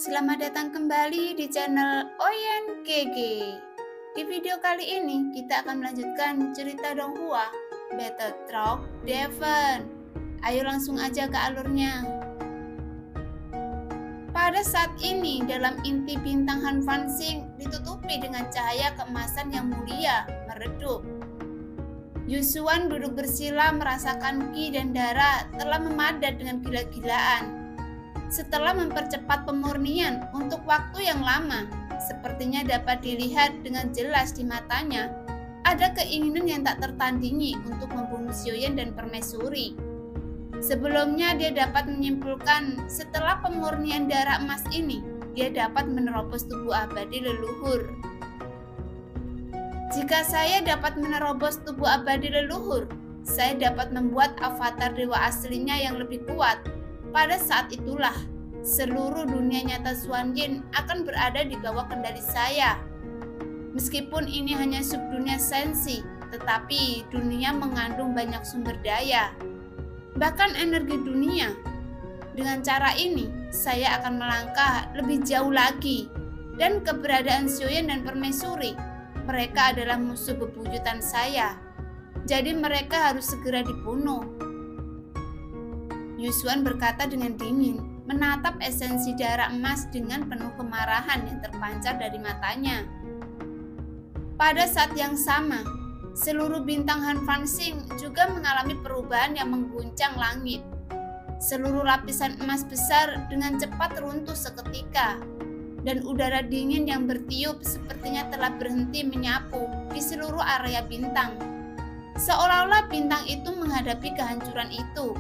Selamat datang kembali di channel OyenGG. Di video kali ini kita akan melanjutkan cerita Donghua Battle Truck Devon. Ayo langsung aja ke alurnya. Pada saat ini dalam inti bintang Han Fanxing ditutupi dengan cahaya keemasan yang mulia meredup. Yusuan duduk bersila merasakan Qi dan darah telah memadat dengan gila-gilaan. Setelah mempercepat pemurnian untuk waktu yang lama, sepertinya dapat dilihat dengan jelas di matanya ada keinginan yang tak tertandingi untuk membunuh Xiaoyan dan Permaisuri. Sebelumnya dia dapat menyimpulkan setelah pemurnian darah emas ini, dia dapat menerobos tubuh abadi leluhur. Jika saya dapat menerobos tubuh abadi leluhur, saya dapat membuat avatar dewa aslinya yang lebih kuat. Pada saat itulah, seluruh dunia nyata Xuanyin akan berada di bawah kendali saya. Meskipun ini hanya subdunia sensi, tetapi dunia mengandung banyak sumber daya, bahkan energi dunia. Dengan cara ini, saya akan melangkah lebih jauh lagi. Dan keberadaan Xiaoyan dan Permaisuri, mereka adalah musuh bebuyutan saya. Jadi mereka harus segera dibunuh. Yusuan berkata dengan dingin, menatap esensi darah emas dengan penuh kemarahan yang terpancar dari matanya. Pada saat yang sama, seluruh bintang Han Fanxing juga mengalami perubahan yang mengguncang langit. Seluruh lapisan emas besar dengan cepat runtuh seketika, dan udara dingin yang bertiup sepertinya telah berhenti menyapu di seluruh area bintang. Seolah-olah bintang itu menghadapi kehancuran itu.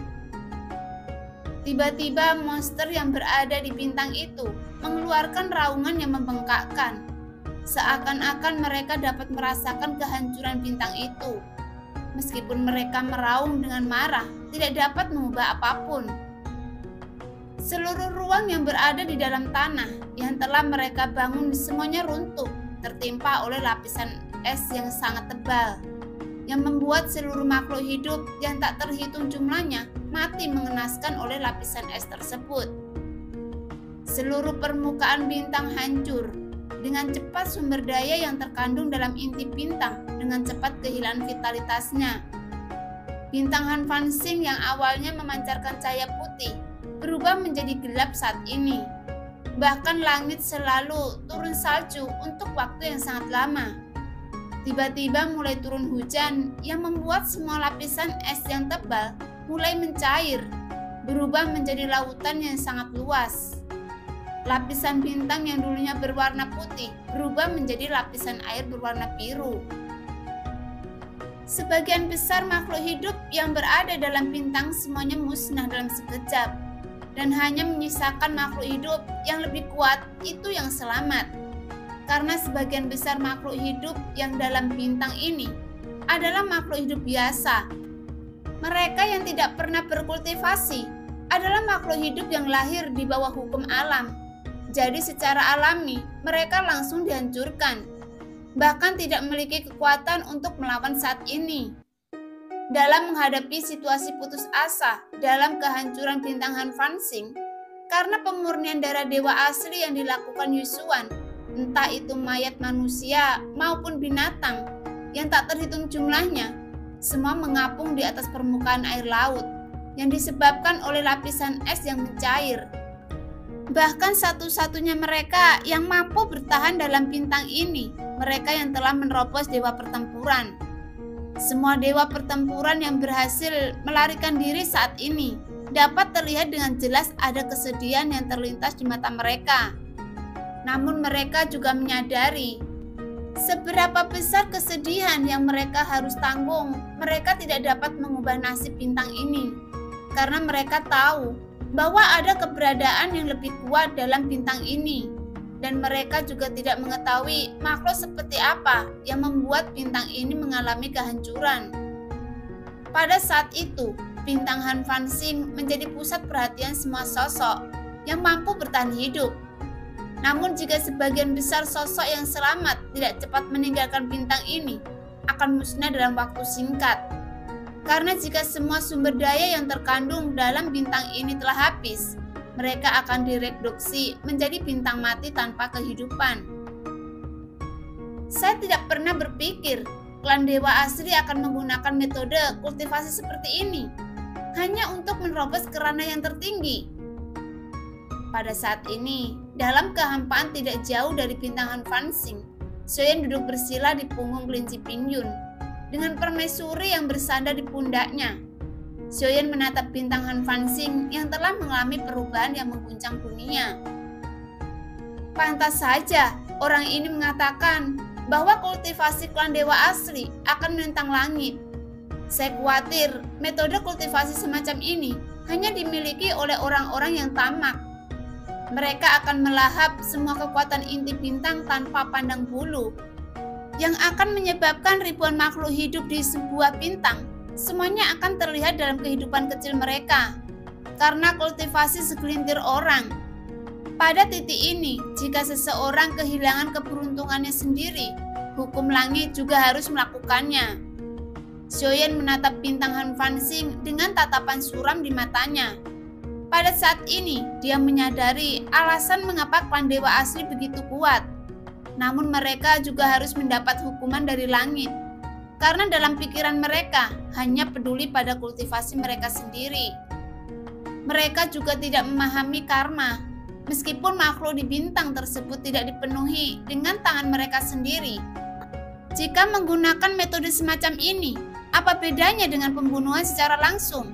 Tiba-tiba monster yang berada di bintang itu mengeluarkan raungan yang membengkakkan. Seakan-akan mereka dapat merasakan kehancuran bintang itu. Meskipun mereka meraung dengan marah, tidak dapat mengubah apapun. Seluruh ruang yang berada di dalam tanah yang telah mereka bangun semuanya runtuh, tertimpa oleh lapisan es yang sangat tebal, yang membuat seluruh makhluk hidup yang tak terhitung jumlahnya mati mengenaskan oleh lapisan es tersebut. Seluruh permukaan bintang hancur. Dengan cepat sumber daya yang terkandung dalam inti bintang dengan cepat kehilangan vitalitasnya. Bintang Han Fanxing yang awalnya memancarkan cahaya putih berubah menjadi gelap saat ini. Bahkan langit selalu turun salju untuk waktu yang sangat lama. Tiba-tiba mulai turun hujan yang membuat semua lapisan es yang tebal mulai mencair, berubah menjadi lautan yang sangat luas. Lapisan bintang yang dulunya berwarna putih berubah menjadi lapisan air berwarna biru. Sebagian besar makhluk hidup yang berada dalam bintang semuanya musnah dalam sekejap, dan hanya menyisakan makhluk hidup yang lebih kuat itu yang selamat. Karena sebagian besar makhluk hidup yang dalam bintang ini adalah makhluk hidup biasa. Mereka yang tidak pernah berkultivasi adalah makhluk hidup yang lahir di bawah hukum alam. Jadi secara alami mereka langsung dihancurkan, bahkan tidak memiliki kekuatan untuk melawan saat ini. Dalam menghadapi situasi putus asa dalam kehancuran bintang Han Fanxing, karena pemurnian darah dewa asli yang dilakukan Yusuan, entah itu mayat manusia maupun binatang yang tak terhitung jumlahnya, semua mengapung di atas permukaan air laut yang disebabkan oleh lapisan es yang mencair. Bahkan satu-satunya mereka yang mampu bertahan dalam bintang ini, mereka yang telah menerobos dewa pertempuran. Semua dewa pertempuran yang berhasil melarikan diri saat ini dapat terlihat dengan jelas ada kesedihan yang terlintas di mata mereka. Namun mereka juga menyadari seberapa besar kesedihan yang mereka harus tanggung. Mereka tidak dapat mengubah nasib bintang ini, karena mereka tahu bahwa ada keberadaan yang lebih kuat dalam bintang ini, dan mereka juga tidak mengetahui makhluk seperti apa yang membuat bintang ini mengalami kehancuran. Pada saat itu, bintang Han Fanxing menjadi pusat perhatian semua sosok yang mampu bertahan hidup. Namun jika sebagian besar sosok yang selamat tidak cepat meninggalkan bintang ini, akan musnah dalam waktu singkat. Karena jika semua sumber daya yang terkandung dalam bintang ini telah habis, mereka akan direduksi menjadi bintang mati tanpa kehidupan. Saya tidak pernah berpikir klan dewa asli akan menggunakan metode kultivasi seperti ini, hanya untuk menerobos ke ranah yang tertinggi. Pada saat ini, dalam kehampaan tidak jauh dari bintang Han Fanxing, Xiaoyan duduk bersila di punggung kelinci Pingyun dengan permaisuri yang bersandar di pundaknya. Xiaoyan menatap bintang Han Fanxing yang telah mengalami perubahan yang mengguncang dunia. Pantas saja orang ini mengatakan bahwa kultivasi klan dewa asli akan menentang langit. Saya khawatir metode kultivasi semacam ini hanya dimiliki oleh orang-orang yang tamak. Mereka akan melahap semua kekuatan inti bintang tanpa pandang bulu, yang akan menyebabkan ribuan makhluk hidup di sebuah bintang semuanya akan terlihat dalam kehidupan kecil mereka karena kultivasi segelintir orang. Pada titik ini, jika seseorang kehilangan keberuntungannya sendiri, hukum langit juga harus melakukannya. Xiaoyan menatap bintang Han Fanxing dengan tatapan suram di matanya. Pada saat ini, dia menyadari alasan mengapa klan dewa asli begitu kuat. Namun mereka juga harus mendapat hukuman dari langit. Karena dalam pikiran mereka hanya peduli pada kultivasi mereka sendiri. Mereka juga tidak memahami karma. Meskipun makhluk di bintang tersebut tidak dipenuhi dengan tangan mereka sendiri. Jika menggunakan metode semacam ini, apa bedanya dengan pembunuhan secara langsung?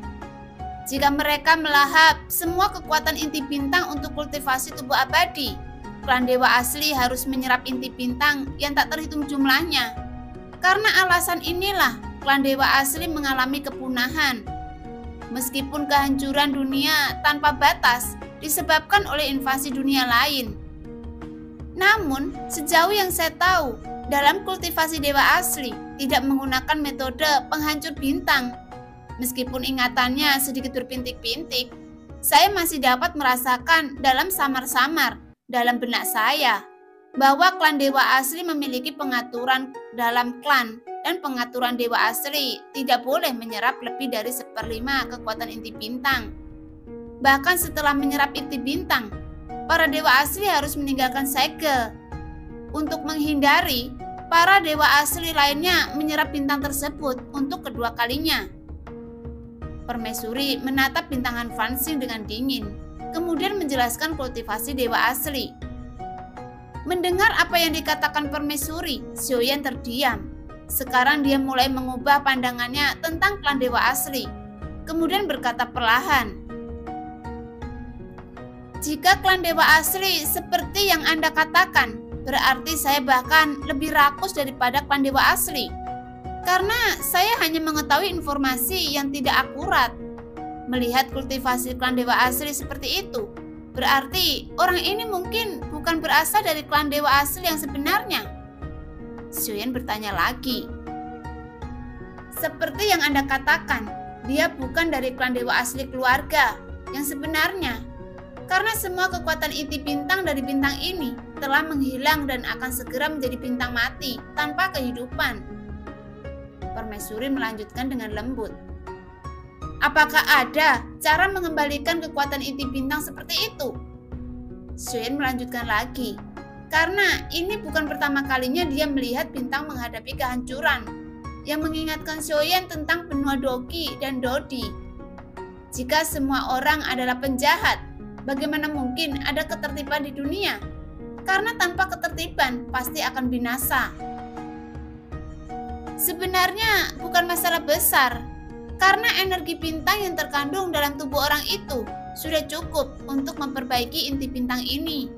Jika mereka melahap semua kekuatan inti bintang untuk kultivasi tubuh abadi, klan dewa asli harus menyerap inti bintang yang tak terhitung jumlahnya. Karena alasan inilah klan dewa asli mengalami kepunahan. Meskipun kehancuran dunia tanpa batas disebabkan oleh invasi dunia lain. Namun, sejauh yang saya tahu, dalam kultivasi dewa asli tidak menggunakan metode penghancur bintang. Meskipun ingatannya sedikit berpintik-pintik, saya masih dapat merasakan dalam samar-samar dalam benak saya bahwa klan dewa asli memiliki pengaturan dalam klan dan pengaturan dewa asli tidak boleh menyerap lebih dari 1/5 kekuatan inti bintang. Bahkan setelah menyerap inti bintang, para dewa asli harus meninggalkan segel. Untuk menghindari, para dewa asli lainnya menyerap bintang tersebut untuk kedua kalinya. Permaisuri menatap bintang Han Fanxing dengan dingin, kemudian menjelaskan kultivasi dewa asli. Mendengar apa yang dikatakan Permaisuri, Xiaoyan terdiam. Sekarang dia mulai mengubah pandangannya tentang klan dewa asli, kemudian berkata perlahan, "Jika klan dewa asli seperti yang Anda katakan, berarti saya bahkan lebih rakus daripada klan dewa asli. Karena saya hanya mengetahui informasi yang tidak akurat. Melihat kultivasi klan dewa asli seperti itu, berarti orang ini mungkin bukan berasal dari klan dewa asli yang sebenarnya." Xiaoyan bertanya lagi, "Seperti yang Anda katakan, dia bukan dari klan dewa asli keluarga yang sebenarnya. Karena semua kekuatan inti bintang dari bintang ini telah menghilang dan akan segera menjadi bintang mati tanpa kehidupan." Permaisuri melanjutkan dengan lembut, "Apakah ada cara mengembalikan kekuatan inti bintang seperti itu?" Xiaoyan melanjutkan lagi, karena ini bukan pertama kalinya dia melihat bintang menghadapi kehancuran, yang mengingatkan Xiaoyan tentang benua Doqi dan Dodi. Jika semua orang adalah penjahat, bagaimana mungkin ada ketertiban di dunia? Karena tanpa ketertiban pasti akan binasa. Sebenarnya bukan masalah besar, karena energi bintang yang terkandung dalam tubuh orang itu sudah cukup untuk memperbaiki inti bintang ini.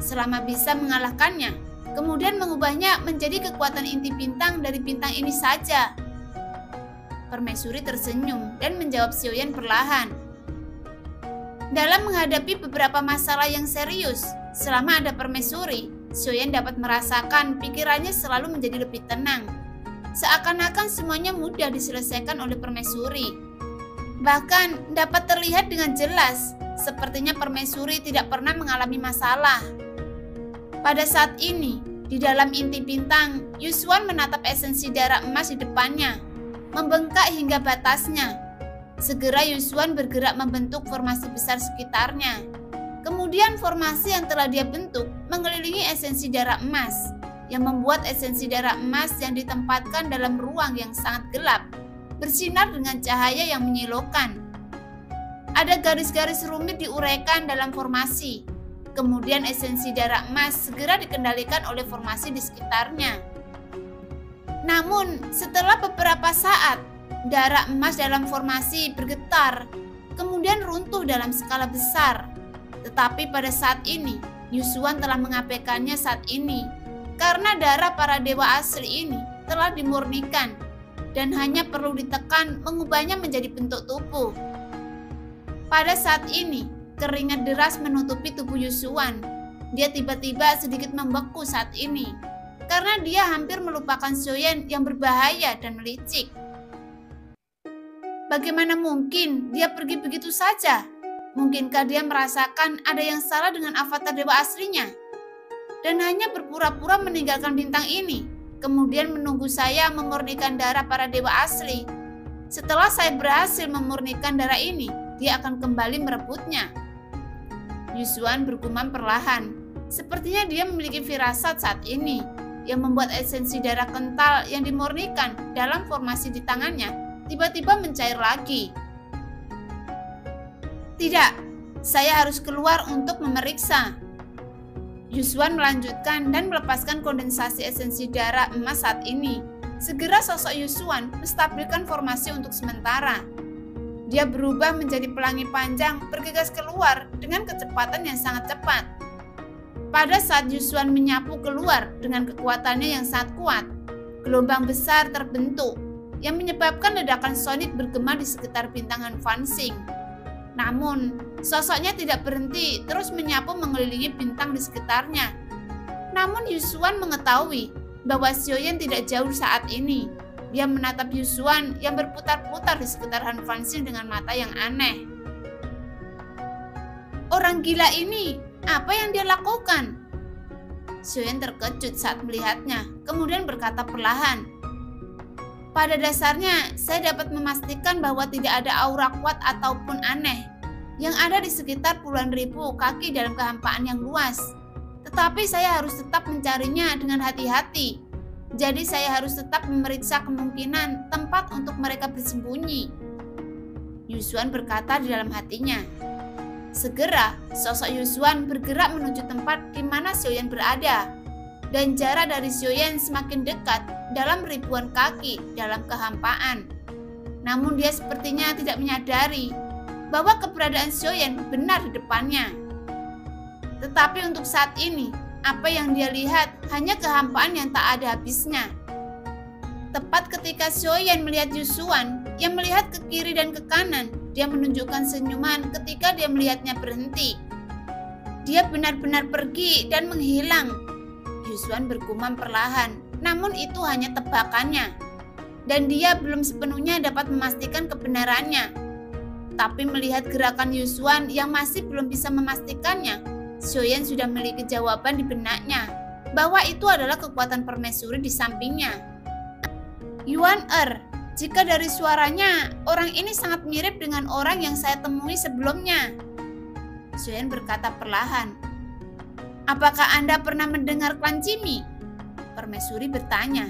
Selama bisa mengalahkannya, kemudian mengubahnya menjadi kekuatan inti bintang dari bintang ini saja. Permaisuri tersenyum dan menjawab Xiaoyan perlahan, Dalam menghadapi beberapa masalah yang serius, selama ada permaisuri, Xiaoyan dapat merasakan pikirannya selalu menjadi lebih tenang. Seakan-akan semuanya mudah diselesaikan oleh permaisuri. Bahkan dapat terlihat dengan jelas, sepertinya permaisuri tidak pernah mengalami masalah. Pada saat ini, di dalam inti bintang, Yusuan menatap esensi darah emas di depannya, membengkak hingga batasnya. Segera Yusuan bergerak membentuk formasi besar sekitarnya. Kemudian formasi yang telah dia bentuk mengelilingi esensi darah emas, yang membuat esensi darah emas yang ditempatkan dalam ruang yang sangat gelap bersinar dengan cahaya yang menyilaukan. Ada garis-garis rumit diuraikan dalam formasi. Kemudian esensi darah emas segera dikendalikan oleh formasi di sekitarnya. Namun, setelah beberapa saat, darah emas dalam formasi bergetar, kemudian runtuh dalam skala besar. Tetapi pada saat ini, Yusuan telah mengabaikannya saat ini, karena darah para dewa asli ini telah dimurnikan, dan hanya perlu ditekan mengubahnya menjadi bentuk tubuh. Pada saat ini, keringat deras menutupi tubuh Yusuan. Dia tiba-tiba sedikit membeku saat ini, karena dia hampir melupakan Xiaoyan yang berbahaya dan melicik. Bagaimana mungkin dia pergi begitu saja? Mungkinkah dia merasakan ada yang salah dengan avatar dewa aslinya? Dan hanya berpura-pura meninggalkan bintang ini, kemudian menunggu saya memurnikan darah para dewa asli. Setelah saya berhasil memurnikan darah ini, dia akan kembali merebutnya. Yusuan bergumam perlahan. Sepertinya dia memiliki firasat saat ini, yang membuat esensi darah kental yang dimurnikan dalam formasi di tangannya tiba-tiba mencair lagi. Tidak, saya harus keluar untuk memeriksa. Yusuan melanjutkan dan melepaskan kondensasi esensi darah emas saat ini. Segera sosok Yusuan menstabilkan formasi untuk sementara. Dia berubah menjadi pelangi panjang bergegas keluar dengan kecepatan yang sangat cepat. Pada saat Yusuan menyapu keluar dengan kekuatannya yang sangat kuat, gelombang besar terbentuk yang menyebabkan ledakan sonik bergema di sekitar bintang Han Fanxing. Namun, sosoknya tidak berhenti terus menyapu mengelilingi bintang di sekitarnya. Namun Yusuan mengetahui bahwa Xiaoyan tidak jauh saat ini. Dia menatap Yusuan yang berputar-putar di sekitar Han Fanxing dengan mata yang aneh. Orang gila ini, apa yang dia lakukan? Xiaoyan terkejut saat melihatnya, kemudian berkata perlahan. Pada dasarnya, saya dapat memastikan bahwa tidak ada aura kuat ataupun aneh yang ada di sekitar puluhan ribu kaki dalam kehampaan yang luas. Tetapi saya harus tetap mencarinya dengan hati-hati. Jadi saya harus tetap memeriksa kemungkinan tempat untuk mereka bersembunyi. Yusuan berkata di dalam hatinya. Segera, sosok Yusuan bergerak menuju tempat di mana Xiaoyan berada. Dan jarak dari Xiaoyan semakin dekat dalam ribuan kaki dalam kehampaan. Namun dia sepertinya tidak menyadari bahwa keberadaan Xiaoyan benar di depannya. Tetapi untuk saat ini, apa yang dia lihat hanya kehampaan yang tak ada habisnya. Tepat ketika Xiaoyan melihat Yusuan yang melihat ke kiri dan ke kanan, dia menunjukkan senyuman ketika dia melihatnya berhenti. Dia benar-benar pergi dan menghilang. Yusuan bergumam perlahan, namun itu hanya tebakannya. Dan dia belum sepenuhnya dapat memastikan kebenarannya. Tapi melihat gerakan Yusuan yang masih belum bisa memastikannya, Xiaoyan sudah memiliki jawaban di benaknya bahwa itu adalah kekuatan permaisuri di sampingnya. Yuan jika dari suaranya, orang ini sangat mirip dengan orang yang saya temui sebelumnya. Xiaoyan berkata perlahan. Apakah Anda pernah mendengar klan Cimi? Permaisuri bertanya.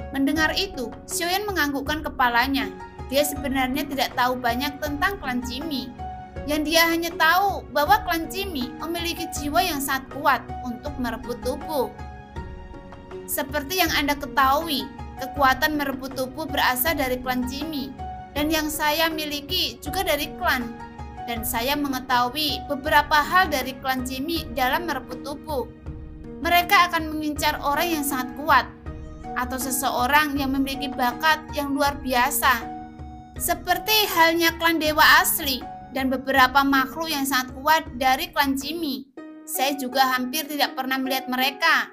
Mendengar itu, Xiaoyan menganggukkan kepalanya. Dia sebenarnya tidak tahu banyak tentang klan Cimi. Yang dia hanya tahu bahwa klan Cimi memiliki jiwa yang sangat kuat untuk merebut tubuh. Seperti yang Anda ketahui, kekuatan merebut tubuh berasal dari klan Cimi, dan yang saya miliki juga dari klan. Dan saya mengetahui beberapa hal dari klan Cimi dalam merebut tubuh. Mereka akan mengincar orang yang sangat kuat, atau seseorang yang memiliki bakat yang luar biasa. Seperti halnya klan dewa asli, dan beberapa makhluk yang sangat kuat dari klan Jimmy. Saya juga hampir tidak pernah melihat mereka.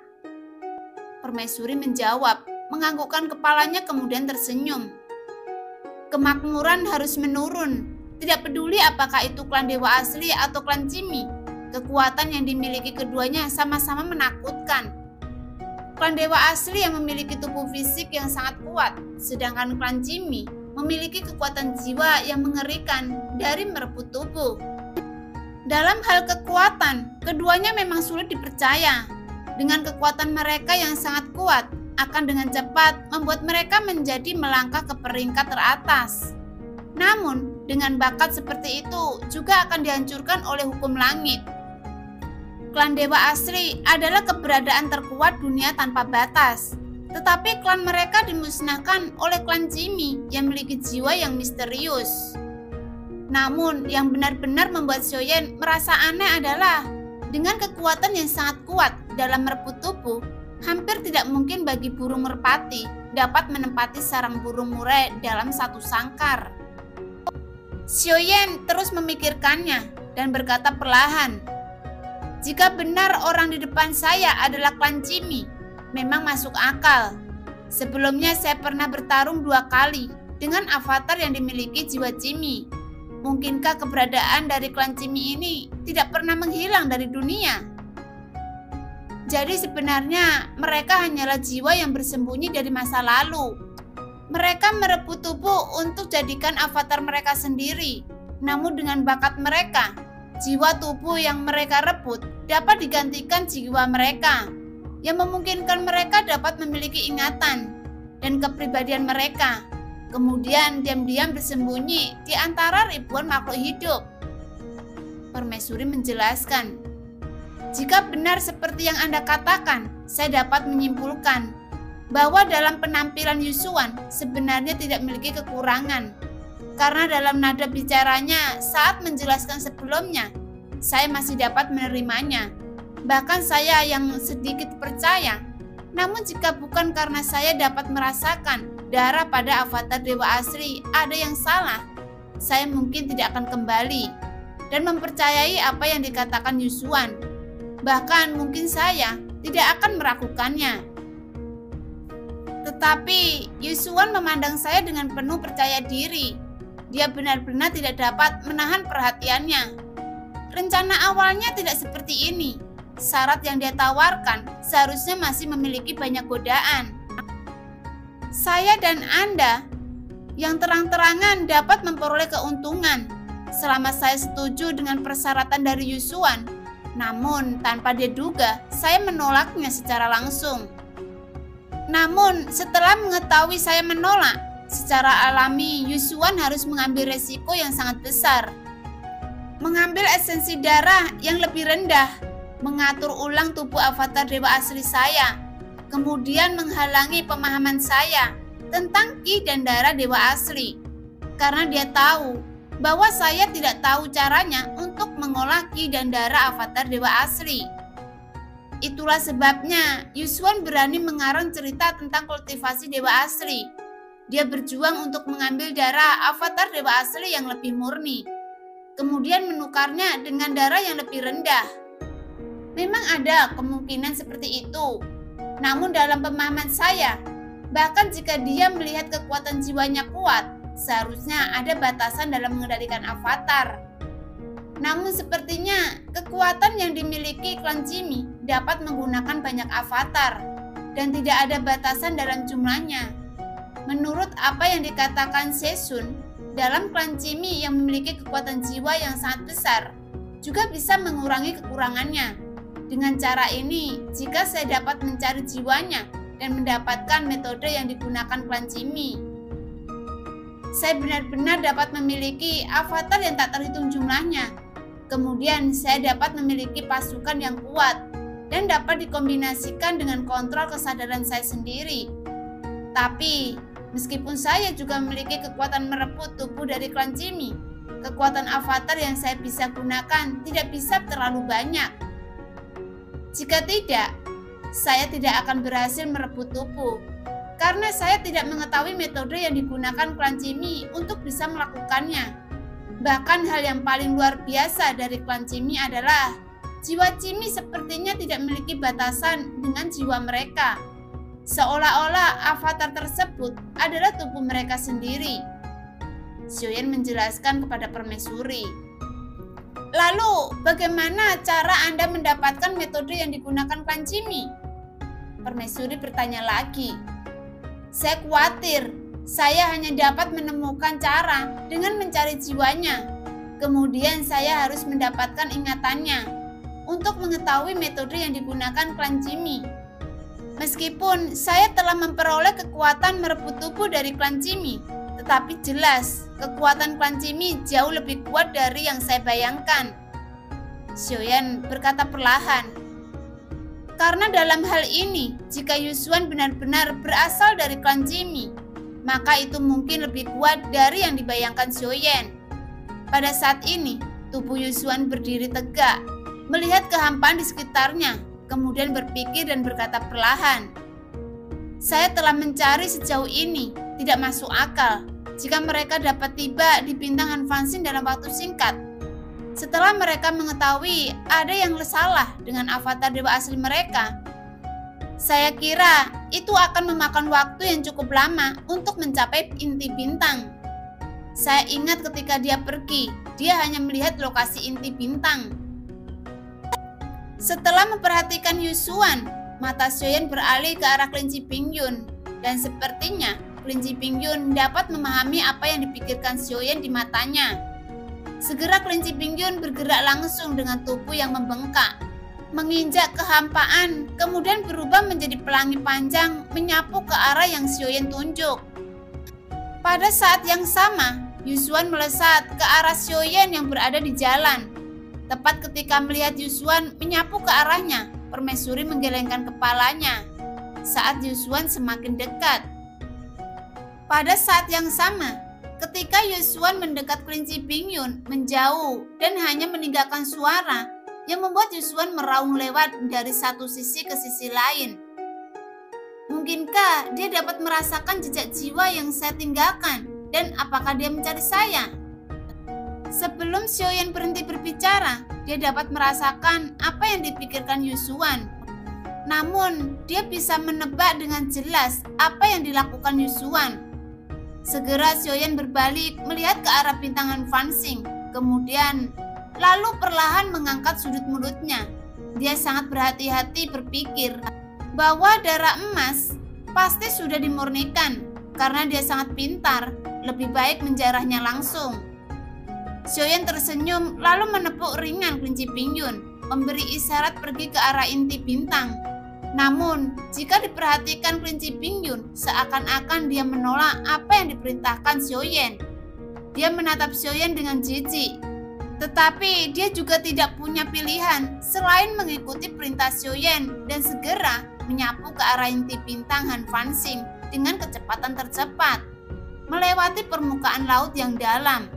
Permaisuri menjawab, menganggukkan kepalanya kemudian tersenyum. Kemakmuran harus menurun. Tidak peduli apakah itu klan dewa asli atau klan Jimmy. Kekuatan yang dimiliki keduanya sama-sama menakutkan. Klan dewa asli yang memiliki tubuh fisik yang sangat kuat, sedangkan klan Jimmy memiliki kekuatan jiwa yang mengerikan dari merebut tubuh. Dalam hal kekuatan, keduanya memang sulit dipercaya. Dengan kekuatan mereka yang sangat kuat, akan dengan cepat membuat mereka menjadi melangkah ke peringkat teratas. Namun, dengan bakat seperti itu juga akan dihancurkan oleh hukum langit. Klan dewa asli adalah keberadaan terkuat dunia tanpa batas. Tetapi klan mereka dimusnahkan oleh klan Jimmy yang memiliki jiwa yang misterius. Namun, yang benar-benar membuat Xiaoyan merasa aneh adalah dengan kekuatan yang sangat kuat dalam merebut tubuh, hampir tidak mungkin bagi burung merpati dapat menempati sarang burung murai dalam satu sangkar. Xiaoyan terus memikirkannya dan berkata perlahan, "Jika benar orang di depan saya adalah klan Jimmy, memang masuk akal. Sebelumnya saya pernah bertarung 2 kali dengan avatar yang dimiliki jiwa Jimmy. Mungkinkah keberadaan dari klan Jimmy ini tidak pernah menghilang dari dunia? Jadi sebenarnya mereka hanyalah jiwa yang bersembunyi dari masa lalu. Mereka merebut tubuh untuk jadikan avatar mereka sendiri. Namun dengan bakat mereka, jiwa tubuh yang mereka rebut dapat digantikan jiwa mereka, yang memungkinkan mereka dapat memiliki ingatan dan kepribadian mereka. Kemudian diam-diam bersembunyi di antara ribuan makhluk hidup." Permaisuri menjelaskan, "Jika benar seperti yang Anda katakan, saya dapat menyimpulkan bahwa dalam penampilan Yusuan sebenarnya tidak memiliki kekurangan. Karena dalam nada bicaranya saat menjelaskan sebelumnya, saya masih dapat menerimanya. Bahkan saya yang sedikit percaya. Namun jika bukan karena saya dapat merasakan darah pada avatar dewa asli ada yang salah, saya mungkin tidak akan kembali dan mempercayai apa yang dikatakan Yusuan. Bahkan mungkin saya tidak akan meragukannya." Tetapi Yusuan memandang saya dengan penuh percaya diri. Dia benar-benar tidak dapat menahan perhatiannya. Rencana awalnya tidak seperti ini. Syarat yang dia tawarkan seharusnya masih memiliki banyak godaan. Saya dan Anda yang terang-terangan dapat memperoleh keuntungan selama saya setuju dengan persyaratan dari Yusuan. Namun tanpa dia duga, saya menolaknya secara langsung. Namun setelah mengetahui saya menolak, secara alami Yusuan harus mengambil resiko yang sangat besar. Mengambil esensi darah yang lebih rendah, mengatur ulang tubuh avatar dewa asli saya, kemudian menghalangi pemahaman saya tentang ki dan darah dewa asli. Karena dia tahu bahwa saya tidak tahu caranya untuk mengolah ki dan darah avatar dewa asli. Itulah sebabnya Yusuan berani mengarang cerita tentang kultivasi dewa asli. Dia berjuang untuk mengambil darah avatar dewa asli yang lebih murni, kemudian menukarnya dengan darah yang lebih rendah. Memang ada kemungkinan seperti itu. Namun dalam pemahaman saya, bahkan jika dia melihat kekuatan jiwanya kuat, seharusnya ada batasan dalam mengendalikan avatar. Namun sepertinya kekuatan yang dimiliki klan Jimmy dapat menggunakan banyak avatar dan tidak ada batasan dalam jumlahnya. Menurut apa yang dikatakan Sesun, dalam klan Jimmy yang memiliki kekuatan jiwa yang sangat besar juga bisa mengurangi kekurangannya. Dengan cara ini, jika saya dapat mencari jiwanya dan mendapatkan metode yang digunakan klan Jimmy, saya benar-benar dapat memiliki avatar yang tak terhitung jumlahnya. Kemudian saya dapat memiliki pasukan yang kuat dan dapat dikombinasikan dengan kontrol kesadaran saya sendiri. Tapi meskipun saya juga memiliki kekuatan merebut tubuh dari klan Jimmy, kekuatan avatar yang saya bisa gunakan tidak bisa terlalu banyak. Jika tidak, saya tidak akan berhasil merebut tubuh. Karena saya tidak mengetahui metode yang digunakan klan Jimmy untuk bisa melakukannya. Bahkan hal yang paling luar biasa dari klan Cimi adalah jiwa Cimi sepertinya tidak memiliki batasan dengan jiwa mereka. Seolah-olah avatar tersebut adalah tubuh mereka sendiri. Xiaoyan menjelaskan kepada permaisuri. Lalu, bagaimana cara Anda mendapatkan metode yang digunakan klan Cimi? Permaisuri bertanya lagi. Saya khawatir, saya hanya dapat menemukan cara dengan mencari jiwanya. Kemudian saya harus mendapatkan ingatannya untuk mengetahui metode yang digunakan klan Cimi. Meskipun saya telah memperoleh kekuatan merebut tubuh dari klan Cimi, tetapi jelas kekuatan klan Cimi jauh lebih kuat dari yang saya bayangkan. Xiaoyan berkata perlahan. Karena dalam hal ini, jika Yusuan benar-benar berasal dari klan Cimi, maka itu mungkin lebih kuat dari yang dibayangkan Xiaoyan. Pada saat ini, tubuh Yusuan berdiri tegak, melihat kehampaan di sekitarnya, kemudian berpikir dan berkata perlahan. Saya telah mencari sejauh ini, tidak masuk akal jika mereka dapat tiba di bintang Hanfansin dalam waktu singkat. Setelah mereka mengetahui ada yang salah dengan avatar dewa asli mereka, saya kira itu akan memakan waktu yang cukup lama untuk mencapai inti bintang. Saya ingat ketika dia pergi, dia hanya melihat lokasi inti bintang. Setelah memperhatikan Yusuan, mata Xiaoyan beralih ke arah kelinci Pingyun, dan sepertinya kelinci Pingyun dapat memahami apa yang dipikirkan Xiaoyan di matanya. Segera kelinci Pingyun bergerak langsung dengan tubuh yang membengkak, menginjak kehampaan, kemudian berubah menjadi pelangi panjang menyapu ke arah yang Xiaoyan tunjuk. Pada saat yang sama, Yusuan melesat ke arah Xiaoyan yang berada di jalan. Tepat ketika melihat Yusuan menyapu ke arahnya, permaisuri menggelengkan kepalanya saat Yusuan semakin dekat. Pada saat yang sama, ketika Yusuan mendekat kelinci Pingyun menjauh dan hanya meninggalkan suara yang membuat Yusuan meraung lewat dari satu sisi ke sisi lain. Mungkinkah dia dapat merasakan jejak jiwa yang saya tinggalkan, dan apakah dia mencari saya? Sebelum Xiaoyan berhenti berbicara, dia dapat merasakan apa yang dipikirkan Yusuan. Namun, dia bisa menebak dengan jelas apa yang dilakukan Yusuan. Segera Xiaoyan berbalik melihat ke arah bintang Hanfansin, kemudian lalu perlahan mengangkat sudut mulutnya. Dia sangat berhati-hati berpikir bahwa darah emas pasti sudah dimurnikan. Karena dia sangat pintar, lebih baik menjarahnya langsung. Xiaoyan tersenyum lalu menepuk ringan kelinci Pingyun, memberi isyarat pergi ke arah inti bintang. Namun, jika diperhatikan kelinci Pingyun, seakan-akan dia menolak apa yang diperintahkan Xiaoyan. Dia menatap Xiaoyan dengan jijik. Tetapi dia juga tidak punya pilihan selain mengikuti perintah Xiaoyan dan segera menyapu ke arah inti bintang Hanfansin dengan kecepatan tercepat, melewati permukaan laut yang dalam.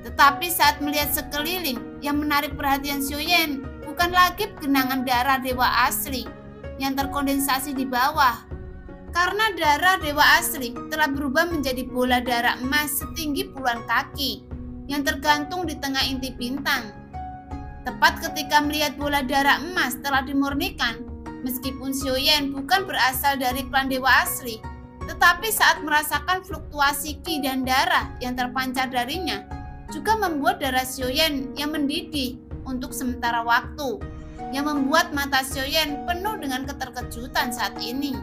Tetapi saat melihat sekeliling, yang menarik perhatian Xiaoyan bukan lagi genangan darah dewa asli yang terkondensasi di bawah. Karena darah dewa asli telah berubah menjadi bola darah emas setinggi puluhan kaki yang tergantung di tengah inti bintang. Tepat ketika melihat bola darah emas telah dimurnikan, meskipun Xiaoyan bukan berasal dari klan dewa asli, tetapi saat merasakan fluktuasi ki dan darah yang terpancar darinya, juga membuat darah Xiaoyan yang mendidih untuk sementara waktu, yang membuat mata Xiaoyan penuh dengan keterkejutan saat ini.